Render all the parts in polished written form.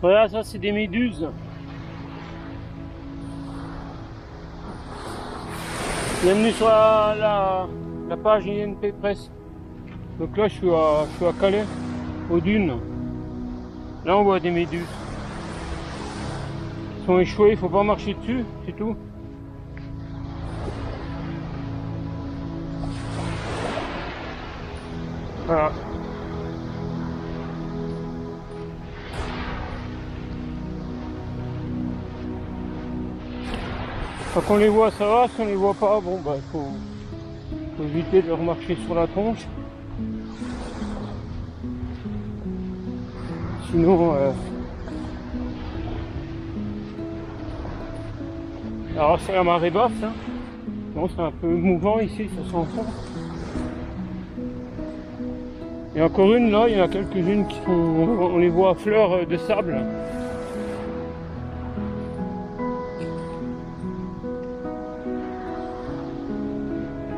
Voilà, ça c'est des méduses. Bienvenue sur la page INP Presse. Donc là je suis à Calais, aux dunes. Là on voit des méduses. Ils sont échoués, il faut pas marcher dessus, c'est tout. Voilà. Quand on les voit ça va, si on les voit pas, bon bah faut éviter de leur marcher sur la tronche. Sinon alors c'est la marée basse, hein. Bon, c'est un peu mouvant ici, ça s'entend. Et encore une là, il y en a quelques-unes qui sont, on les voit à fleurs de sable.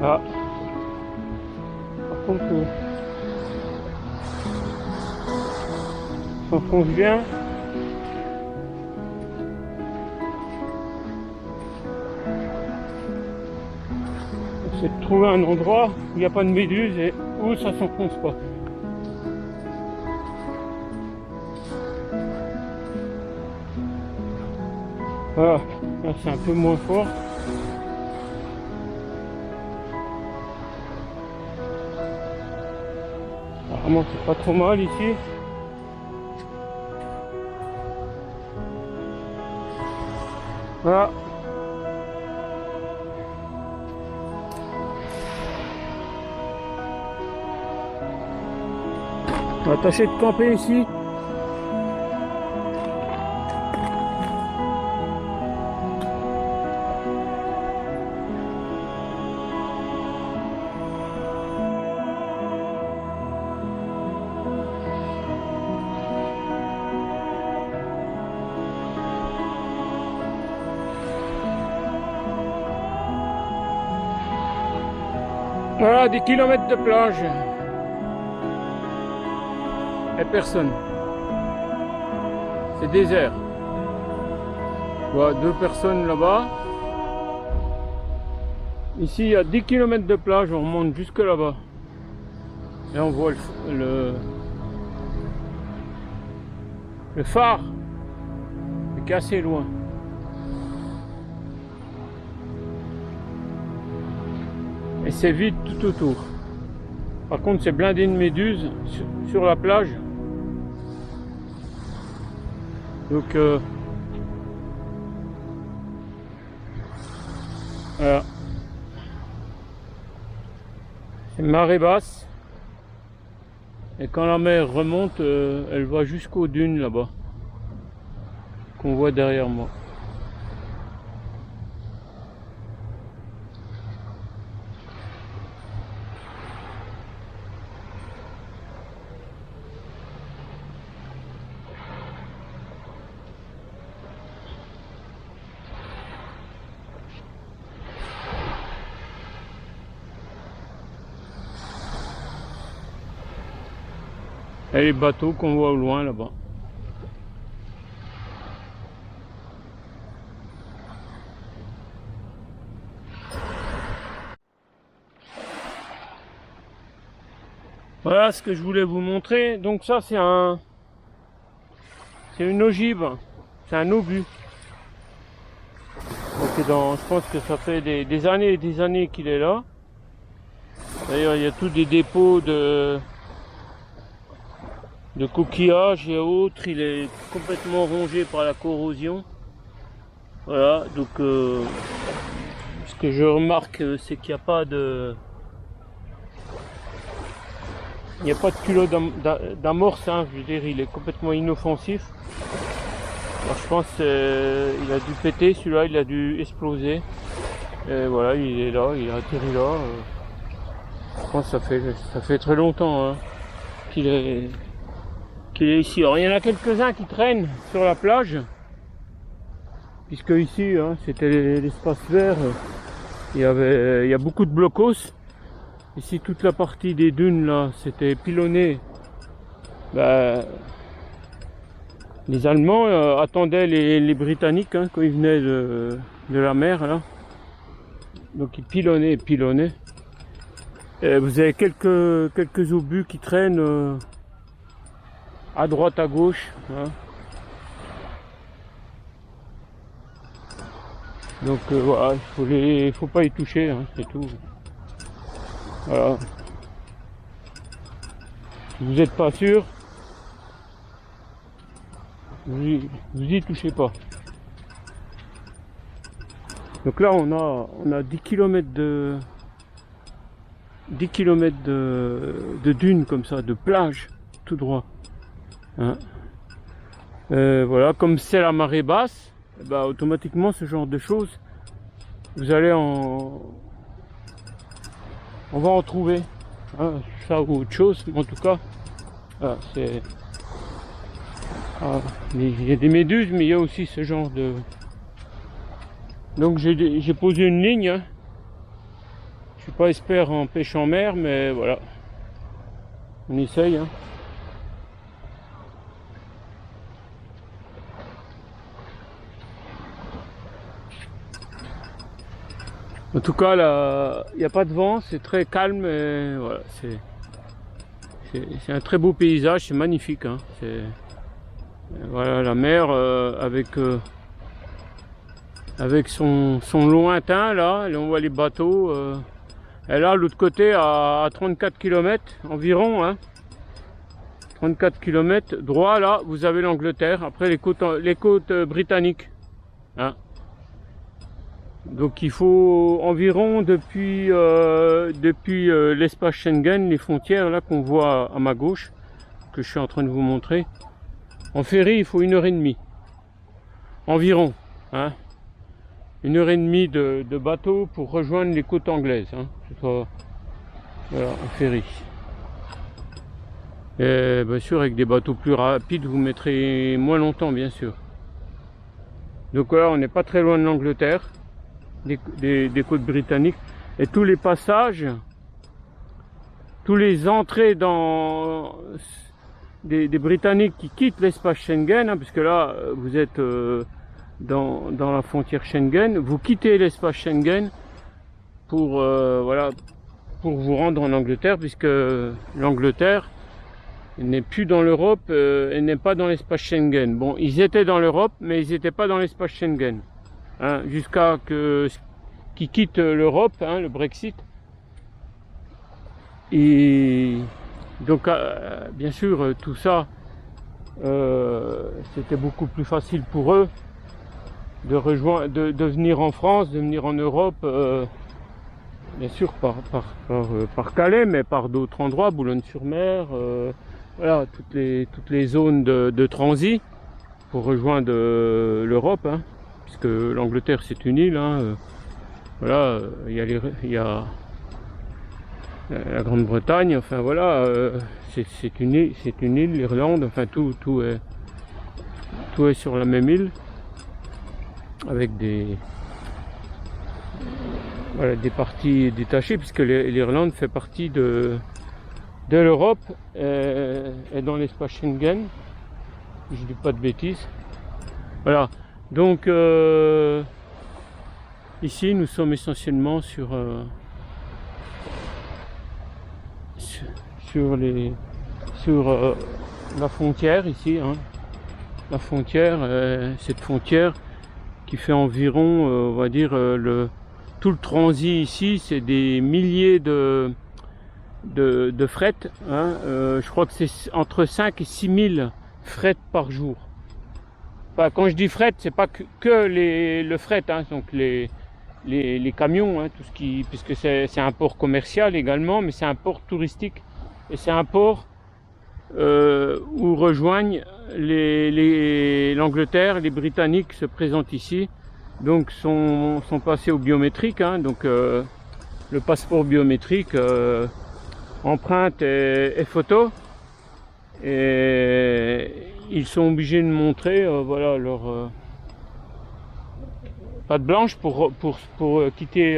Ah. Par contre, on s'enfonce bien. C'est de trouver un endroit où il n'y a pas de méduse et où ça s'enfonce pas. Voilà, là c'est un peu moins fort. Apparemment c'est pas trop mal ici. Voilà. On va tâcher de camper ici. Voilà, des kilomètres de plage. Et personne. C'est désert. Je vois 2 personnes là-bas. Ici, il y a 10 km de plage, on remonte jusque là-bas. Et on voit le phare, mais qui est assez loin. Et c'est vide tout autour. Par contre, c'est blindé de méduses sur la plage. Donc, voilà. C'est marée basse. Et quand la mer remonte, elle va jusqu'aux dunes là-bas. Qu'on voit derrière moi. Et les bateaux qu'on voit au loin là-bas. Voilà ce que je voulais vous montrer. Donc ça c'est une ogive, c'est un obus. Donc je pense que ça fait des années et des années qu'il est là. D'ailleurs il y a tous des dépôts de coquillages et autres, il est complètement rongé par la corrosion. Voilà, donc ce que je remarque c'est qu'il n'y a pas de culot d'amorce, hein, je veux dire il est complètement inoffensif. Alors je pense qu'il a dû péter, celui-là il a dû exploser. Et voilà, il est là, il a atterri là. Je pense que ça fait très longtemps hein, qu'il est ici. Alors il y en a quelques-uns qui traînent sur la plage, puisque ici hein, c'était l'espace vert, il y a beaucoup de blocos. Ici toute la partie des dunes là c'était pilonné, bah, Les Allemands attendaient les Britanniques hein, quand ils venaient de la mer là. Donc ils pilonnaient. Et vous avez quelques obus qui traînent à droite, à gauche. Hein. Donc voilà, faut pas y toucher, hein, c'est tout. Voilà. Si vous n'êtes pas sûr, vous y touchez pas. Donc là on a 10 km de dunes comme ça, de plage, tout droit. Hein. Voilà, comme c'est la marée basse, bah, automatiquement ce genre de choses, vous allez on va en trouver. Hein, ça ou autre chose, mais en tout cas, voilà, c'est. Il y a des méduses, mais il y a aussi ce genre de. Donc j'ai posé une ligne. Hein. Je suis pas expert en pêche en mer, mais voilà. On essaye. Hein. En tout cas, là, il n'y a pas de vent, c'est très calme. Et voilà, c'est un très beau paysage, c'est magnifique. Hein. Voilà la mer avec son lointain là, et on voit les bateaux. Et là, l'autre côté, à 34 km environ, hein, 34 km droit là, vous avez l'Angleterre. Après les côtes britanniques. Hein. Donc il faut environ depuis l'espace Schengen, les frontières là qu'on voit à ma gauche, que je suis en train de vous montrer. En ferry, il faut 1h30 environ, hein, 1h30 de bateau pour rejoindre les côtes anglaises, hein, voilà, en ferry. Et bien sûr, avec des bateaux plus rapides, vous mettrez moins longtemps, bien sûr. Donc là, on n'est pas très loin de l'Angleterre. Des côtes britanniques, et tous les passages, tous les entrées dans des Britanniques qui quittent l'espace Schengen, hein, parce que là vous êtes dans la frontière Schengen, vous quittez l'espace Schengen pour voilà, pour vous rendre en Angleterre, puisque l'Angleterre n'est plus dans l'Europe et n'est pas dans l'espace Schengen. Bon, ils étaient dans l'Europe, mais ils n'étaient pas dans l'espace Schengen. Hein, jusqu'à qu'ils quittent l'Europe, hein, le Brexit. Et donc, bien sûr, tout ça, c'était beaucoup plus facile pour eux de venir en France, de venir en Europe, bien sûr par Calais, mais par d'autres endroits, Boulogne-sur-Mer, voilà, toutes les zones de transit pour rejoindre l'Europe. Hein. Puisque l'Angleterre c'est une île, hein, voilà, il y a la Grande-Bretagne, enfin voilà, c'est une île, l'Irlande, enfin tout est sur la même île, avec des parties détachées, puisque l'Irlande fait partie de l'Europe et dans l'espace Schengen, je dis pas de bêtises, voilà. Donc ici nous sommes essentiellement sur la frontière ici, hein. La frontière, cette frontière qui fait environ, on va dire, tout le transit ici, c'est des milliers de fret, hein. Je crois que c'est entre 5 et 6 000 fret par jour. Enfin, quand je dis fret, c'est pas que le fret, hein, donc les camions, hein, tout ce qui, puisque c'est un port commercial également, mais c'est un port touristique et c'est un port où rejoignent l'Angleterre, les Britanniques se présentent ici, donc sont passés au biométrique, hein, donc le passeport biométrique, empreinte et photo, et ils sont obligés de montrer voilà leur patte blanche pour quitter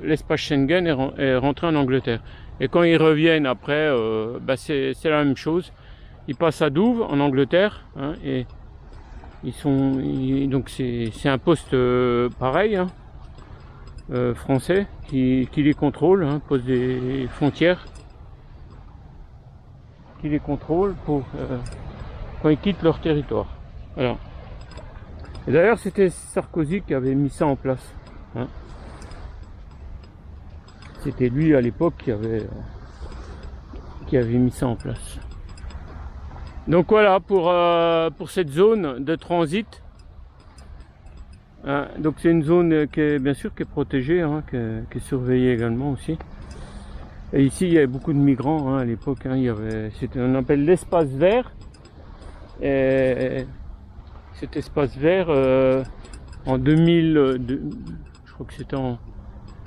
l'espace Schengen et rentrer en Angleterre. Et quand ils reviennent après, bah c'est la même chose. Ils passent à Douvres en Angleterre, hein, et Donc c'est un poste pareil, hein, français, qui les contrôle, hein, poste des frontières, qui les contrôle pour quand ils quittent leur territoire. Voilà. Et d'ailleurs, c'était Sarkozy qui avait mis ça en place, hein. C'était lui à l'époque qui avait mis ça en place. Donc voilà pour cette zone de transit. Hein, donc c'est une zone qui est bien sûr qui est protégée, hein, qui est surveillée également aussi. Et ici il y avait beaucoup de migrants, hein, à l'époque. Hein, on appelle l'espace vert. Et cet espace vert en 2000, je crois que c'était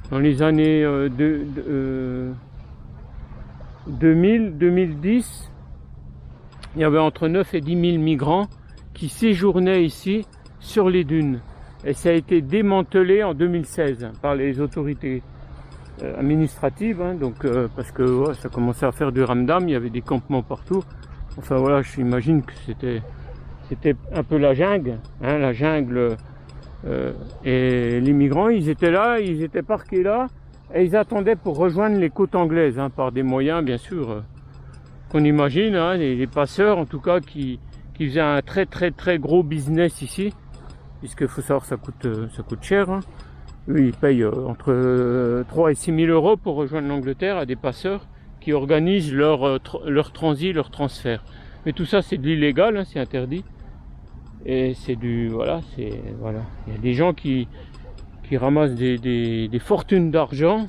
dans les années 2010, il y avait entre 9 et 10 000 migrants qui séjournaient ici sur les dunes. Et ça a été démantelé en 2016 par les autorités administratives, hein, donc parce que ouais, ça commençait à faire du ramdam, il y avait des campements partout. Enfin voilà, j'imagine que c'était un peu la jungle, hein, la jungle. Et les migrants, ils étaient là, ils étaient parqués là, et ils attendaient pour rejoindre les côtes anglaises, hein, par des moyens bien sûr qu'on imagine, hein, les passeurs en tout cas qui faisaient un très gros business ici, puisqu'il faut savoir ça coûte cher, hein. Eux ils payent entre 3 et 6 000 euros pour rejoindre l'Angleterre à des passeurs qui organisent leur transit, leur transfert. Mais tout ça c'est de l'illégal, hein, c'est interdit. Et c'est voilà. Il y a des gens qui ramassent des fortunes d'argent.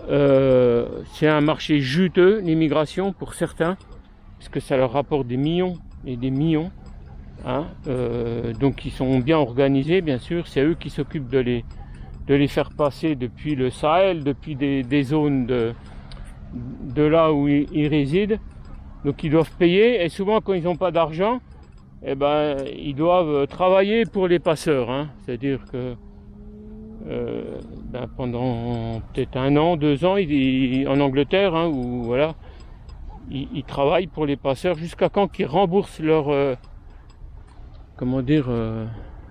C'est un marché juteux, l'immigration, pour certains, parce que ça leur rapporte des millions et des millions. Hein. Donc ils sont bien organisés, bien sûr. C'est eux qui s'occupent de les faire passer depuis le Sahel, depuis des zones de là où ils résident. Donc ils doivent payer, et souvent quand ils n'ont pas d'argent, eh ben, ils doivent travailler pour les passeurs, hein. C'est-à-dire que pendant peut-être 1 an, 2 ans, en Angleterre, hein, où voilà, ils travaillent pour les passeurs jusqu'à quand qu'ils remboursent leur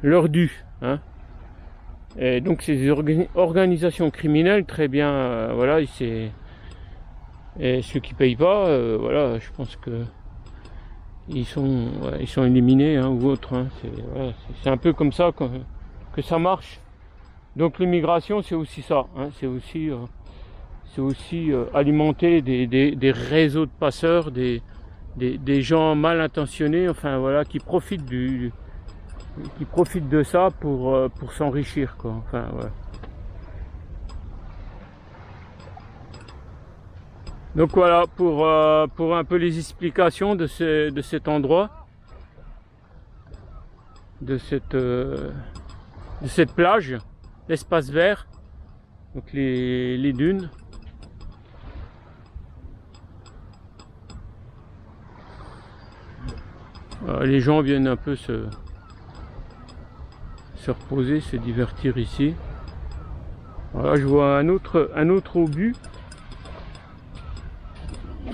leur dû, hein. Et donc ces organisations criminelles, très bien, voilà, et ceux qui payent pas, voilà, je pense que ils sont éliminés, hein, ou autres, hein. C'est un peu comme ça que ça marche. Donc l'immigration c'est aussi ça, hein. C'est aussi alimenter des réseaux de passeurs, des gens mal intentionnés, enfin voilà, qui profitent de ça pour s'enrichir, quoi. Enfin voilà. Donc voilà pour un peu les explications de cet endroit, de cette plage, l'espace vert, donc les dunes. Les gens viennent un peu se reposer, se divertir ici. Voilà, je vois un autre obus.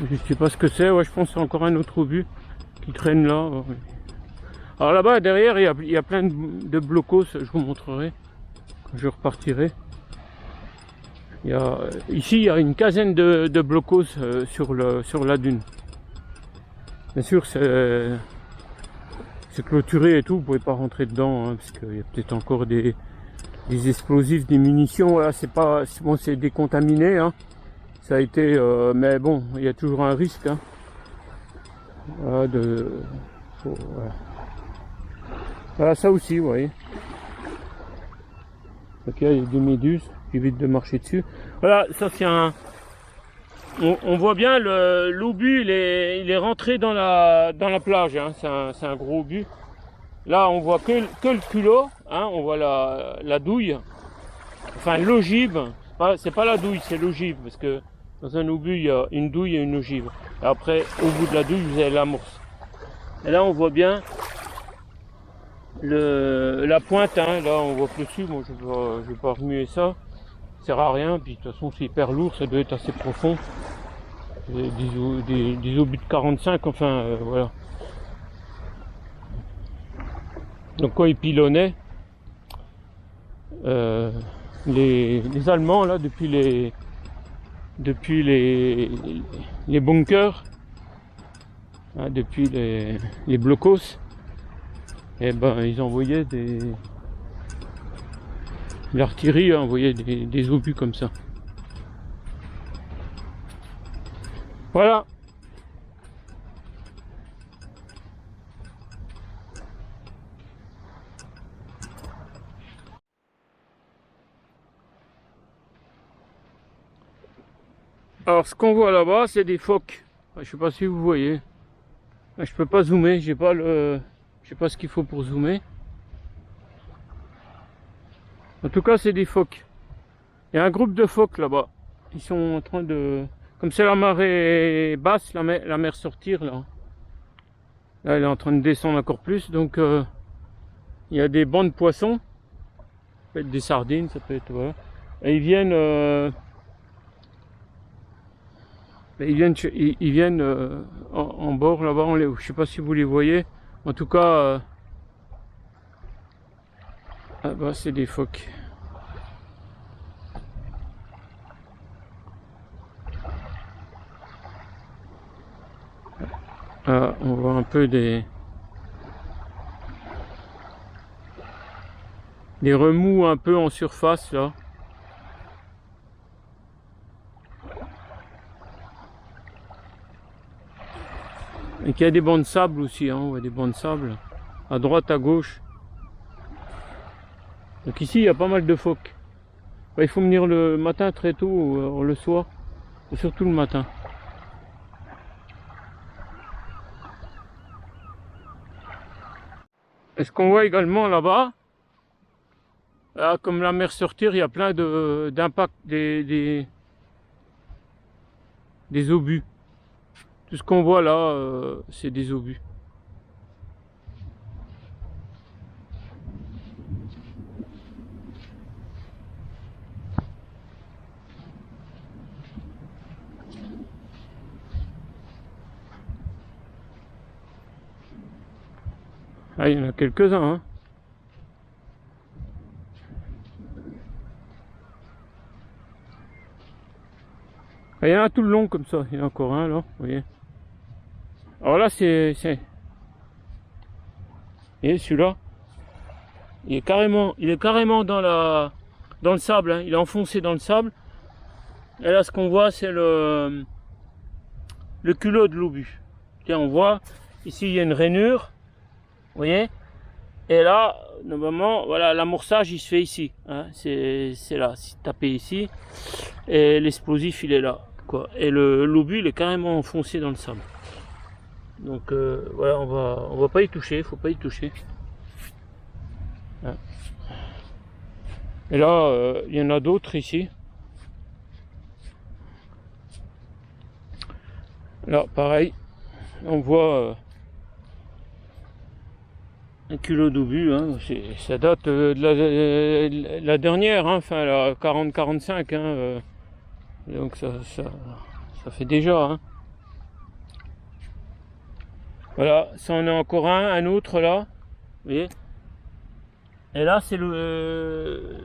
Je sais pas ce que c'est, ouais, je pense que c'est encore un autre obus qui traîne là. Alors là-bas, derrière, il y a plein de blocos, je vous montrerai quand je repartirai. Ici, il y a une quinzaine de blocos sur la dune. Bien sûr, c'est clôturé et tout, vous pouvez pas rentrer dedans, hein, parce qu'il y a peut-être encore des explosifs, des munitions. Voilà, c'est décontaminé, hein. Ça a été, mais bon, il y a toujours un risque, hein, voilà, voilà, ça aussi, vous voyez. Ok, il y a des méduses, j'évite de marcher dessus. Voilà, ça c'est on voit bien l'obus, il est rentré dans la plage, hein. C'est un gros obus. Là, on voit que le culot, hein, on voit la douille, enfin l'ogive. C'est pas la douille, c'est l'ogive, parce que dans un obus, il y a une douille et une ogive. Et après, au bout de la douille, vous avez l'amorce. Et là, on voit bien la pointe, hein. Là, on voit que le dessus. Moi, je vais pas remuer ça. Ça sert à rien. Puis, de toute façon, c'est hyper lourd. Ça doit être assez profond. Des obus de 45, enfin, voilà. Donc quand ils pilonnaient, les Allemands là depuis les bunkers, hein, depuis les blocos, et ben ils envoyaient l'artillerie envoyait des obus comme ça. Voilà. Alors ce qu'on voit là-bas, c'est des phoques. Je sais pas si vous voyez. Je peux pas zoomer, je sais pas ce qu'il faut pour zoomer. En tout cas, c'est des phoques. Il y a un groupe de phoques là-bas. Ils sont en train de... Comme c'est la marée basse, la mer sortir là. Là, elle est en train de descendre encore plus. Donc, il y a des bancs de poissons. Ça peut être des sardines, ça peut être... Voilà. Et ils viennent... Ils viennent en bord là-bas. Je sais pas si vous les voyez. En tout cas... ah bah, c'est des phoques. Ah, on voit un peu des remous un peu en surface là. Et qu'il y a des bancs de sable aussi, hein, on voit des bancs de sable à droite, à gauche. Donc ici il y a pas mal de phoques. Il faut venir le matin très tôt ou le soir, et surtout le matin. Et ce qu'on voit également là-bas, là, comme la mer sortir, il y a plein d'impacts des obus. Tout ce qu'on voit là, c'est des obus. Ah, il y en a quelques-uns, hein. Ah, il y en a tout le long comme ça, il y en a encore un là, vous voyez. Alors là, et celui-là, il est carrément dans le sable, hein. Il est enfoncé dans le sable. Et là, ce qu'on voit, c'est le culot de l'obus. Tiens, on voit, ici, il y a une rainure. Vous voyez, et là normalement voilà, l'amorçage il se fait ici, hein. C'est là, c'est tapé ici et l'explosif il est là quoi, et l'obus il est carrément enfoncé dans le sable. Donc voilà, on va pas y toucher, faut pas y toucher, hein. Et là il y en a d'autres ici. Là pareil, on voit un culot d'obus, hein. Ça date de la dernière, hein, enfin la 40-45, hein, donc ça fait déjà, hein. Voilà, ça en est encore un autre là, vous voyez. Et là c'est le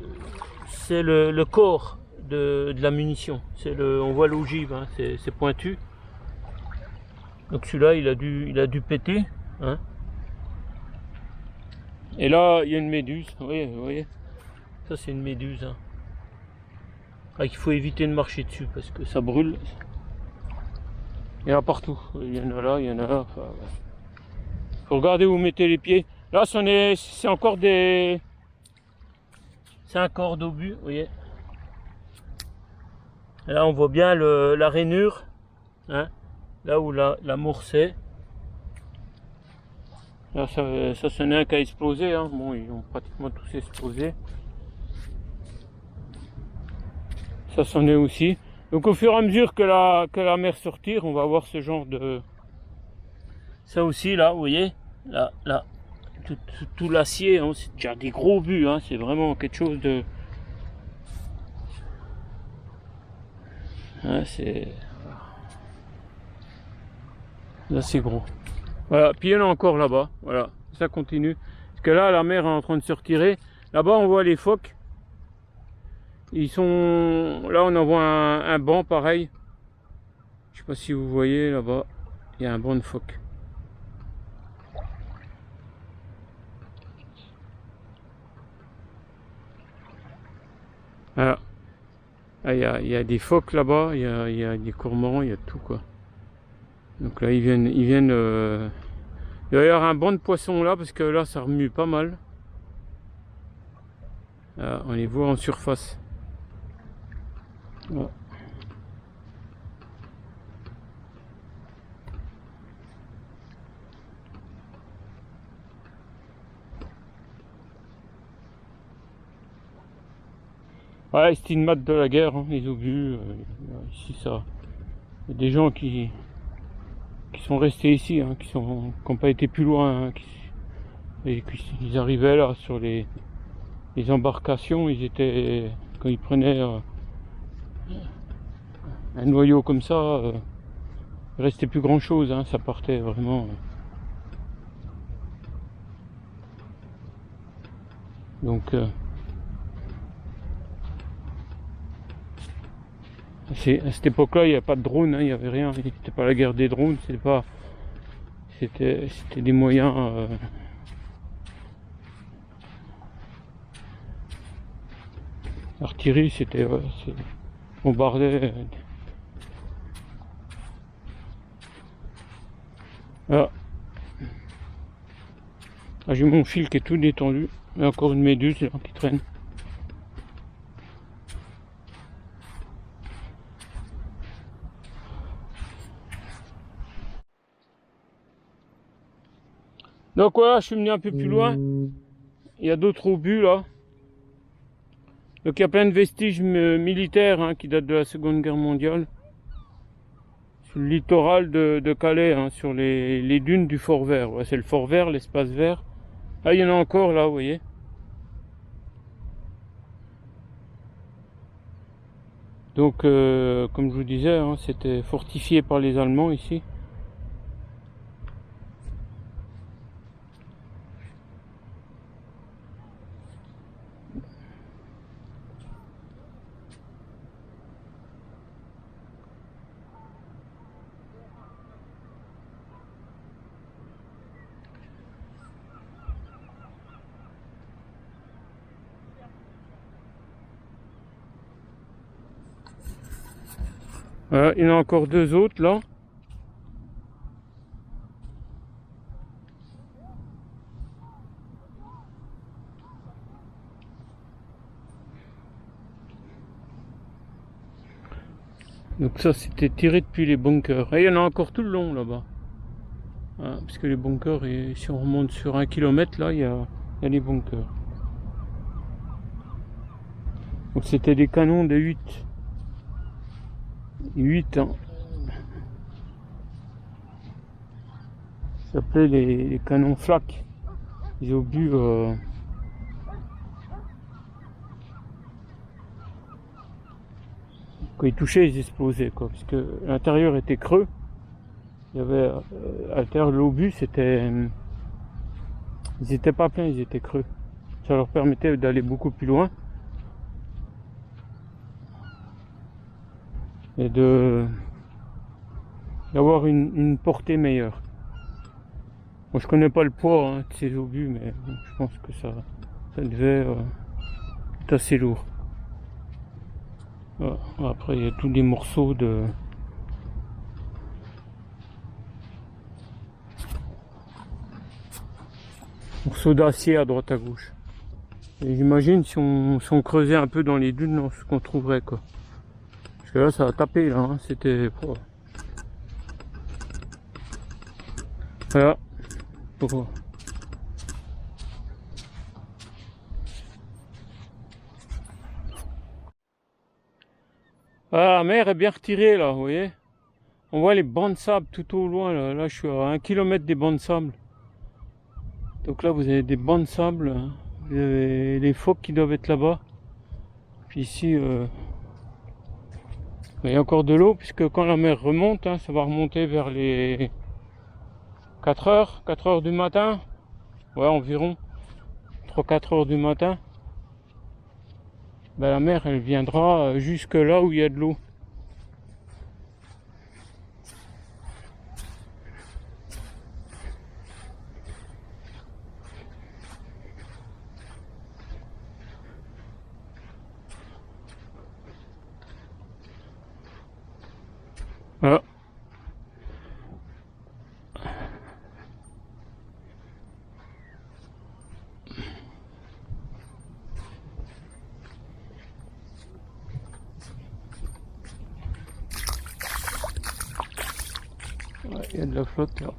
corps de la munition. On voit l'ogive, hein, c'est pointu. Donc celui-là il a dû péter, hein. Et là, il y a une méduse, vous voyez, ça c'est une méduse, hein. Ah, il faut éviter de marcher dessus parce que ça brûle. Il y en a partout, il y en a là, il y en a là. Enfin, ouais. Faut regarder où vous mettez les pieds. Là, c'est encore c'est un corps d'obus, vous voyez. Et là, on voit bien la rainure, hein, là où la morcée. Là, ça n'est un qui a explosé, hein. Bon, ils ont pratiquement tous explosé. Ça c'en est aussi. Donc au fur et à mesure que la mer sortir, on va avoir ce genre de... Ça aussi là, vous voyez, là, tout l'acier, hein, c'est déjà des gros obus, hein. C'est vraiment quelque chose de... Hein, là c'est gros. Voilà, puis il y en a encore là-bas, voilà, ça continue. Parce que là, la mer est en train de se retirer. Là-bas, on voit les phoques. Ils sont... Là, on en voit un banc pareil. Je sais pas si vous voyez là-bas. Il y a un banc de phoques. Voilà. Ah, il y a des phoques là-bas. Il y a des cormorans. Il y a tout quoi. Donc là, ils viennent... Il va y avoir un banc de poissons là. Parce que là, ça remue pas mal. Là, on les voit en surface. Voilà. Ouais, c'était une matte de la guerre, hein, les obus. Ici, ça. Il y a des gens qui sont restés ici, hein, qui n'ont pas été plus loin, hein, ils arrivaient là sur les embarcations. Ils étaient, quand ils prenaient un noyau comme ça, il restait plus grand chose, hein, ça partait vraiment. Donc à cette époque-là, il n'y a pas de drone, hein, il n'y avait rien. C'était pas la guerre des drones, c'était des moyens. L'artillerie, c'était bombardé. Voilà. Ah, j'ai mon fil qui est tout détendu. Il y a encore une méduse là, qui traîne. Donc voilà, je suis venu un peu plus loin. Il y a d'autres obus là. Donc il y a plein de vestiges militaires, hein, qui datent de la Seconde Guerre mondiale. Sur le littoral de Calais, hein, sur les dunes du Fort Vert. Ouais, c'est le Fort Vert, l'espace vert. Ah, il y en a encore là, vous voyez. Donc comme je vous disais, hein, c'était fortifié par les Allemands ici. Voilà, il y en a encore deux autres là. Donc ça, c'était tiré depuis les bunkers. Et il y en a encore tout le long là-bas. Voilà, parce que les bunkers, et si on remonte sur 1 kilomètre, là, il y a les bunkers. Donc c'était des canons de 8 ans. Ça s'appelait les canons flak. Les obus. Quand ils touchaient, ils explosaient, quoi. Parce que l'intérieur était creux. Il y avait à l'intérieur de l'obus, ils étaient pas pleins, ils étaient creux. Ça leur permettait d'aller beaucoup plus loin. Et d'avoir une portée meilleure. Moi, je connais pas le poids, hein, de ces obus, mais je pense que ça devait être assez lourd. Voilà. Après, il y a tous des morceaux d'acier à droite à gauche. Et j'imagine si on creusait un peu dans les dunes, ce qu'on trouverait, quoi. Parce que là, ça a tapé, là, hein. C'était... Voilà. Ah, la mer est bien retirée, là, vous voyez. On voit les bancs de sable tout au loin, là. Là, je suis à 1 kilomètre des bancs de sable. Donc là, vous avez des bancs de sable, hein. Vous avez les phoques qui doivent être là-bas. Puis ici, il y a encore de l'eau, puisque quand la mer remonte, hein, ça va remonter vers les 4 heures du matin. Ouais, environ. 3-4 heures du matin, ben la mer elle viendra jusque là où il y a de l'eau. Voilà. Ouais, il y a de la flotte là.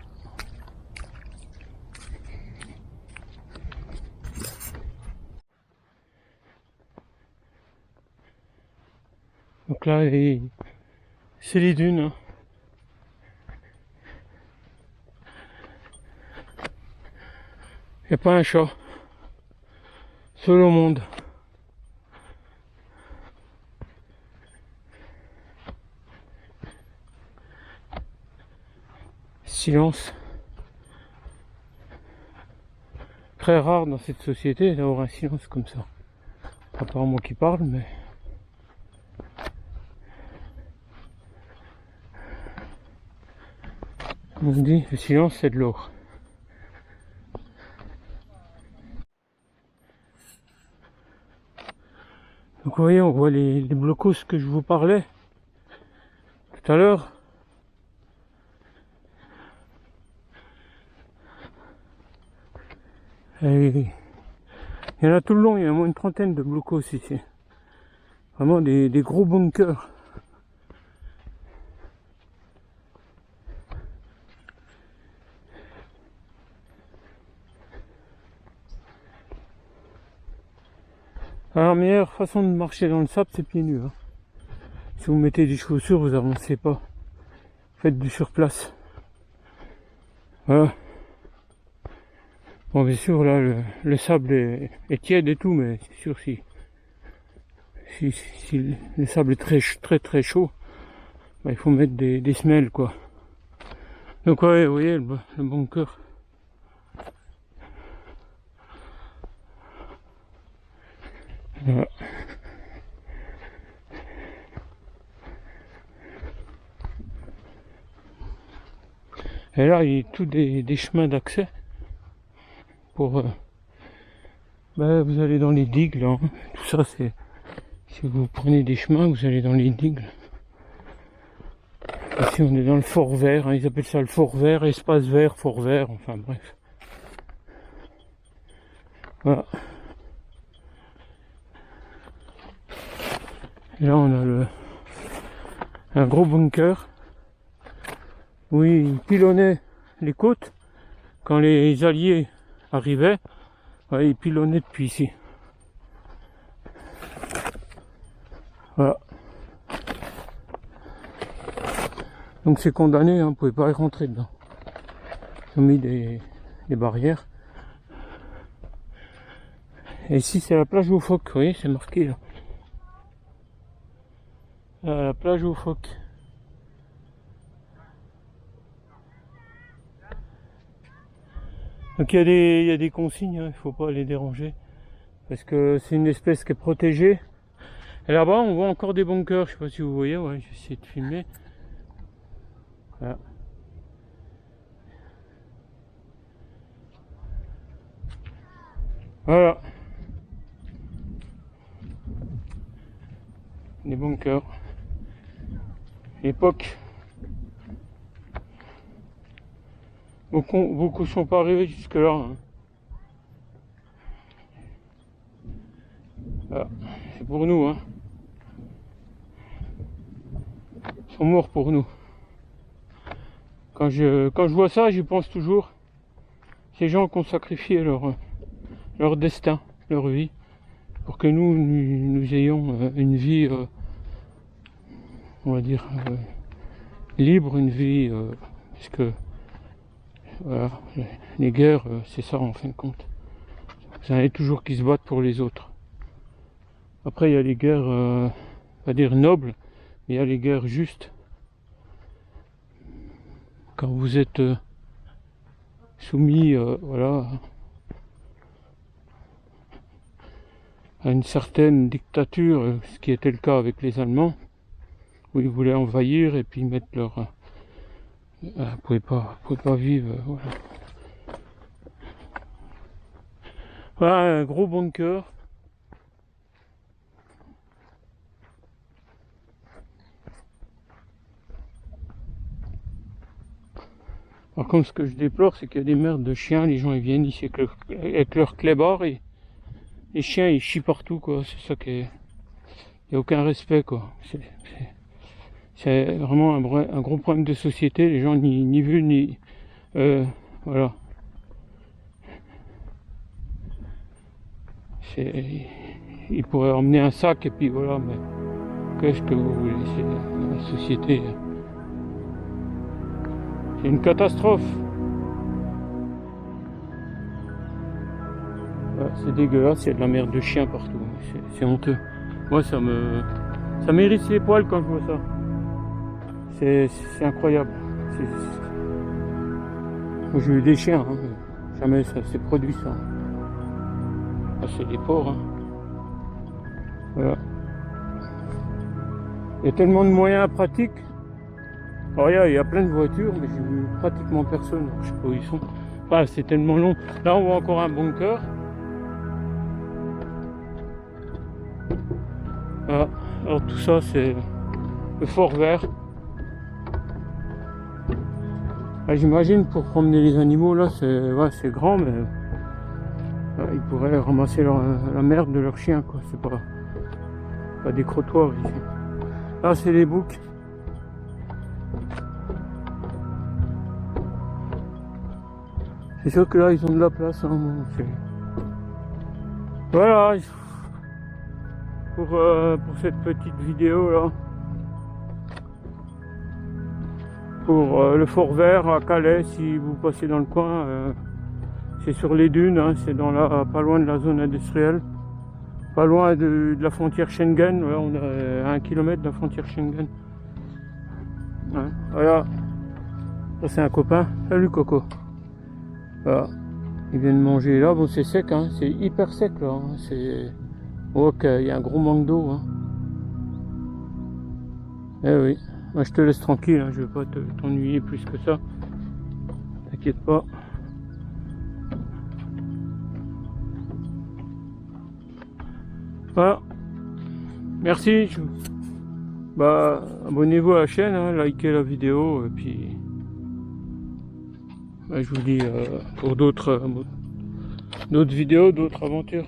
Donc là, c'est les dunes. Hein. Il n'y a pas un chat. Seul au monde. Silence. Très rare dans cette société d'avoir un silence comme ça. À part moi qui parle, mais... On dit, le silence c'est de l'or. Donc vous voyez, on voit les blocos que je vous parlais tout à l'heure. Il y en a tout le long, il y a au moins une trentaine de blocos ici. Vraiment des gros bunkers. Alors, la meilleure façon de marcher dans le sable, c'est pieds nus. Hein. Si vous mettez des chaussures, vous avancez pas. Faites du surplace. Voilà. Bon, bien sûr, là, le sable est tiède et tout, mais c'est sûr, si le sable est très chaud, bah, il faut mettre des semelles, quoi. Donc, ouais, vous voyez, le bunker. Voilà. Et là, il y a tous des chemins d'accès pour... bah, vous allez dans les digues, là. Hein. Tout ça, c'est... Si vous prenez des chemins, vous allez dans les digues. Ici, on est dans le fort vert. Hein. Ils appellent ça le fort vert, espace vert, fort vert. Enfin, bref. Voilà. Et là, on a un gros bunker où ils pilonnaient les côtes quand les alliés arrivaient. Ouais, ils pilonnaient depuis ici. Voilà. Donc c'est condamné, hein, vous pouvez pas y rentrer dedans. Ils ont mis des barrières. Et ici c'est la plage aux phoques, vous voyez, c'est marqué là. La plage aux phoques. Donc il y a des consignes, hein, il faut pas les déranger. Parce que c'est une espèce qui est protégée. Et là-bas on voit encore des bunkers, je sais pas si vous voyez, ouais, je vais essayer de filmer. Voilà. Voilà. Des bunkers. L'époque. Beaucoup sont pas arrivés jusque là. Hein. Voilà. C'est pour nous. Hein. Ils sont morts pour nous. Quand je vois ça, j'y pense toujours. Ces gens qui ont sacrifié leur destin, leur vie, pour que nous ayons une vie, on va dire, libre, une vie, puisque voilà, les guerres, c'est ça en fin de compte. Vous en avez toujours qui se battent pour les autres. Après, il y a les guerres, on va dire nobles, mais il y a les guerres justes. Quand vous êtes soumis, voilà, à une certaine dictature, ce qui était le cas avec les Allemands, où ils voulaient envahir et puis mettre leur... pouvaient pas vivre, voilà. Voilà un gros bunker. Par contre, ce que je déplore, c'est qu'il y a des merdes de chiens. Les gens ils viennent ici avec leur clébard et les chiens ils chient partout, quoi. C'est ça qui est... Il n'y a aucun respect, quoi. C'est vraiment un gros problème de société. Les gens ni vu ni... voilà. Ils pourraient emmener un sac et puis voilà, mais qu'est-ce que vous voulez, c'est la société. C'est une catastrophe. Voilà, c'est dégueulasse, il y a de la merde de chien partout. C'est honteux. Moi ça m'hérisse les poils quand je vois ça. C'est incroyable. Moi j'ai eu des chiens, hein. Jamais ça s'est produit ça. Ah, c'est des porcs, hein. Voilà. Il y a tellement de moyens pratiques. Alors, il y a plein de voitures, mais j'ai vu pratiquement personne. Je sais pas où ils sont. Enfin, c'est tellement long. Là, on voit encore un bunker. Voilà. Alors tout ça, c'est le Fort Vert. Ah, j'imagine pour promener les animaux, là, c'est grand, mais ils pourraient ramasser la merde de leurs chiens, quoi. C'est pas des crottoirs ici. Là, c'est les boucs. C'est sûr que là, ils ont de la place. Hein, bon, voilà. Pour cette petite vidéo, là. Pour le Fort Vert à Calais, si vous passez dans le coin. C'est sur les dunes, hein, c'est pas loin de la zone industrielle. Pas loin de la frontière Schengen. Là, on est à 1 km de la frontière Schengen. Hein, voilà. Ça, c'est un copain. Salut, Coco. Voilà. Il vient de manger là. Bon, c'est sec, hein. C'est hyper sec là. Hein. On voit qu'il y a un gros manque d'eau. Hein. Eh oui. Moi, je te laisse tranquille. Hein. Je vais pas t'ennuyer plus que ça. T'inquiète pas. Voilà. Merci. Abonnez-vous à la chaîne, hein, likez la vidéo et puis je vous dis pour d'autres vidéos, d'autres aventures.